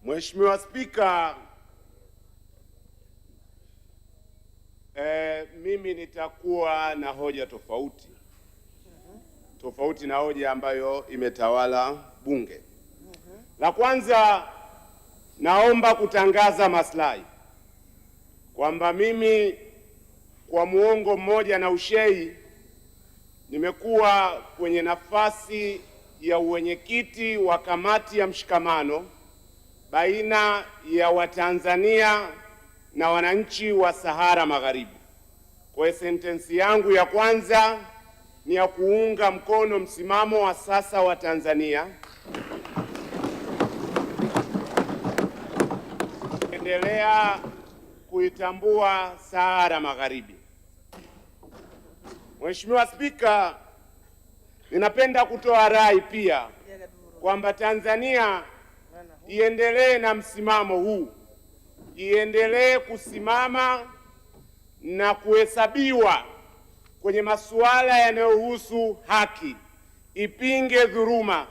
Mheshimiwa Spika, mimi nitakuwa na hoja tofauti na hoja ambayo imetawala Bunge. La kwanza, naomba kutangaza maslahi kwamba mimi kwa muongo mmoja na ushei nimekuwa kwenye nafasi ya uwenyekiti wa kamati ya mshikamano baina ya Watanzania na wananchi wa Sahara Magharibi. Kwa sentensi yangu ya kwanza ni ya kuunga mkono msimamo wa sasa wa Tanzania endelea kuitambua Sahara Magharibi. Mheshimiwa Spika, ninapenda kutoa rai pia kwamba Tanzania iendelee na msimamo huu, iendelee kusimama na kuhesabiwa kwenye masuala yanayohusu haki, ipinge dhuluma,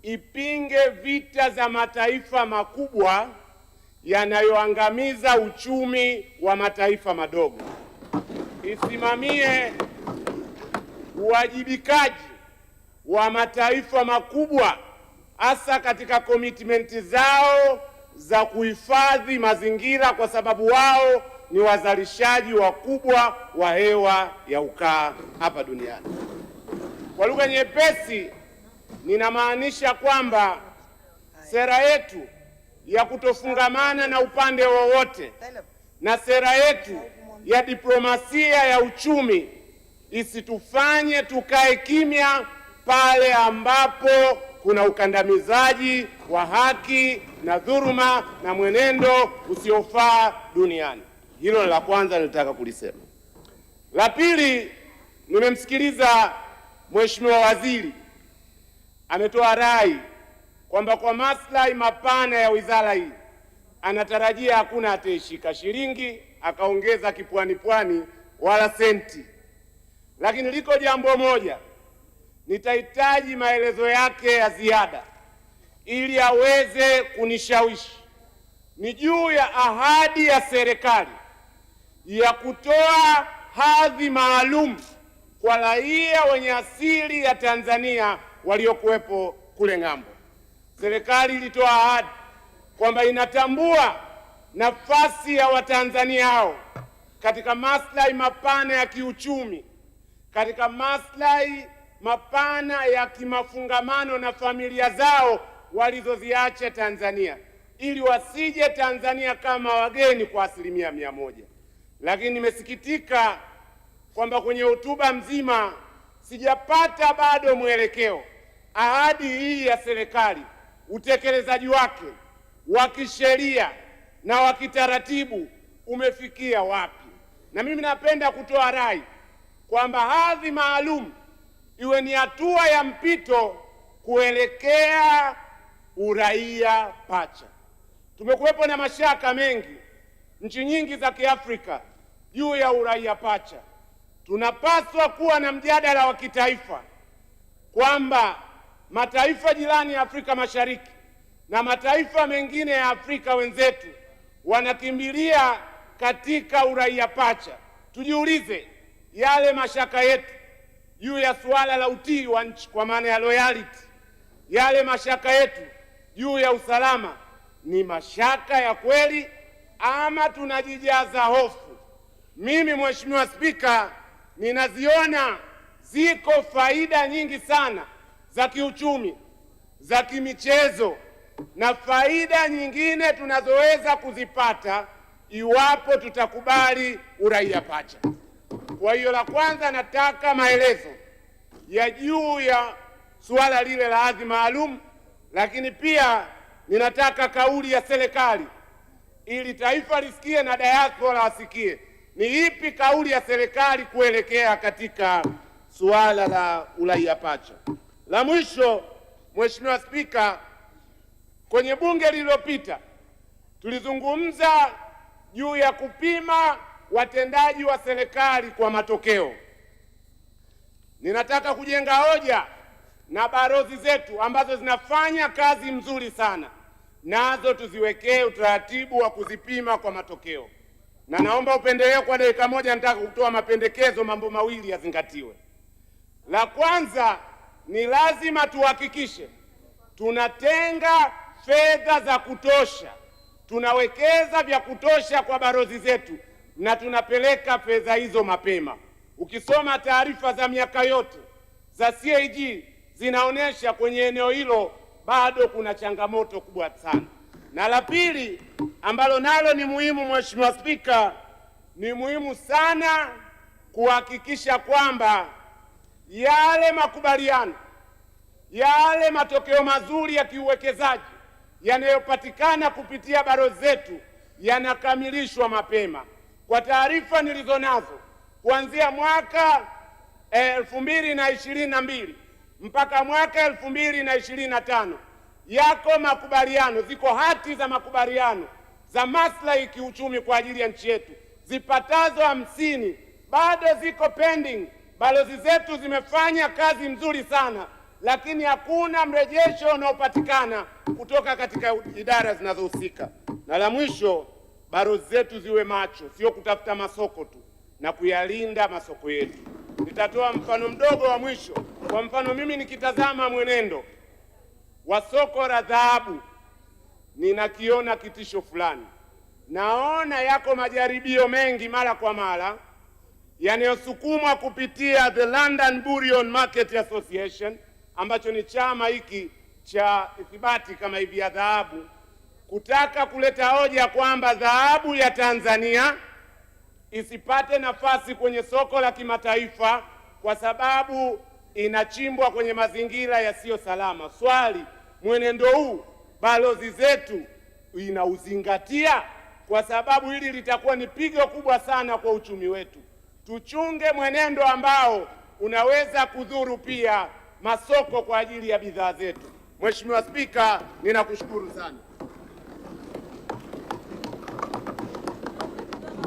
ipinge vita za mataifa makubwa yanayoangamiza uchumi wa mataifa madogo, isimamie uwajibikaji wa mataifa makubwa hasa katika komitmenti zao za kuhifadhi mazingira, kwa sababu wao ni wazalishaji wakubwa wa hewa ya ukaa hapa duniani. Kwa lugha nyepesi, ninamaanisha kwamba sera yetu ya kutofungamana na upande wowote na sera yetu ya diplomasia ya uchumi isitufanye tukae kimya pale ambapo kuna ukandamizaji wa haki na dhuluma na mwenendo usiofaa duniani. Hilo la kwanza nilitaka kulisema. La pili, nimemsikiliza Mheshimiwa Waziri ametoa rai kwamba kwa maslahi mapana ya wizara hii anatarajia hakuna ataishika shilingi akaongeza kipwani wala senti. Lakini liko jambo moja nitahitaji maelezo yake ya ziada ili aweze kunishawishi, ni juu ya ahadi ya serikali ya kutoa hadhi maalum kwa raia wenye asili ya Tanzania waliokuwepo kule ng'ambo. Serikali ilitoa ahadi kwamba inatambua nafasi ya Watanzania hao katika maslahi mapana ya kiuchumi, katika maslahi mapana ya kimafungamano na familia zao walizoziacha Tanzania, ili wasije Tanzania kama wageni kwa 100%. Lakini nimesikitika kwamba kwenye hotuba mzima sijapata bado mwelekeo. Ahadi hii ya serikali, utekelezaji wake wa kisheria na wa kitaratibu umefikia wapi? Na mimi napenda kutoa rai kwamba hadhi maalum iwe ni hatua ya mpito kuelekea uraia pacha. Tumekuwepo na mashaka mengi nchi nyingi za Kiafrika juu ya uraia pacha. Tunapaswa kuwa na mjadala wa kitaifa kwamba mataifa jirani ya Afrika Mashariki na mataifa mengine ya Afrika wenzetu wanakimbilia katika uraia pacha. Tujiulize yale mashaka yetu juu ya suala la utii wa nchi kwa maana ya loyalty, yale mashaka yetu juu ya usalama ni mashaka ya kweli ama tunajijaza hofu? Mimi Mheshimiwa Spika, ninaziona ziko faida nyingi sana za kiuchumi, za kimichezo na faida nyingine tunazoweza kuzipata iwapo tutakubali uraia pacha. Kwa hiyo la kwanza, nataka maelezo ya juu ya suala lile la hadhi maalum, lakini pia ninataka kauli ya serikali ili taifa lisikie na diaspora wasikie. Ni ipi kauli ya serikali kuelekea katika suala la uraia pacha? La mwisho, Mheshimiwa Spika, kwenye bunge lililopita tulizungumza juu ya kupima watendaji wa serikali kwa matokeo. Ninataka kujenga hoja na balozi zetu ambazo zinafanya kazi mzuri sana nazo tuziwekee utaratibu wa kuzipima kwa matokeo. Na naomba upendeleo kwa dakika moja, nataka kutoa mapendekezo, mambo mawili yazingatiwe. La kwanza ni lazima tuhakikishe tunatenga fedha za kutosha, tunawekeza vya kutosha kwa balozi zetu na tunapeleka fedha hizo mapema. Ukisoma taarifa za miaka yote za CAG zinaonyesha kwenye eneo hilo bado kuna changamoto kubwa sana. Na la pili ambalo nalo ni muhimu, Mheshimiwa Spika, ni muhimu sana kuhakikisha kwamba yale makubaliano, yale matokeo mazuri ya kiuwekezaji yanayopatikana kupitia balozi zetu yanakamilishwa mapema. Kwa taarifa nilizonazo, kuanzia mwaka 2022 mpaka mwaka 2025 yako makubaliano, ziko hati za makubaliano za maslahi kiuchumi kwa ajili ya nchi yetu zipatazo 50 bado ziko pending. Balozi zetu zimefanya kazi nzuri sana, lakini hakuna mrejesho unaopatikana kutoka katika idara zinazohusika. Na la mwisho, balozi zetu ziwe macho, sio kutafuta masoko tu, na kuyalinda masoko yetu. Nitatoa mfano mdogo wa mwisho. Kwa mfano, mimi nikitazama mwenendo wa soko la dhahabu ninakiona kitisho fulani. Naona yako majaribio mengi mara kwa mara yanayosukumwa kupitia the London Bullion Market Association, ambacho ni chama hiki cha ithibati kama hivi ya dhahabu, kutaka kuleta hoja kwamba dhahabu ya Tanzania isipate nafasi kwenye soko la kimataifa kwa sababu inachimbwa kwenye mazingira yasiyo salama. Swali, mwenendo huu balozi zetu inauzingatia? Kwa sababu hili litakuwa ni pigo kubwa sana kwa uchumi wetu. Tuchunge mwenendo ambao unaweza kudhuru pia masoko kwa ajili ya bidhaa zetu. Mheshimiwa Spika, ninakushukuru sana.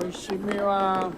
Mheshimiwa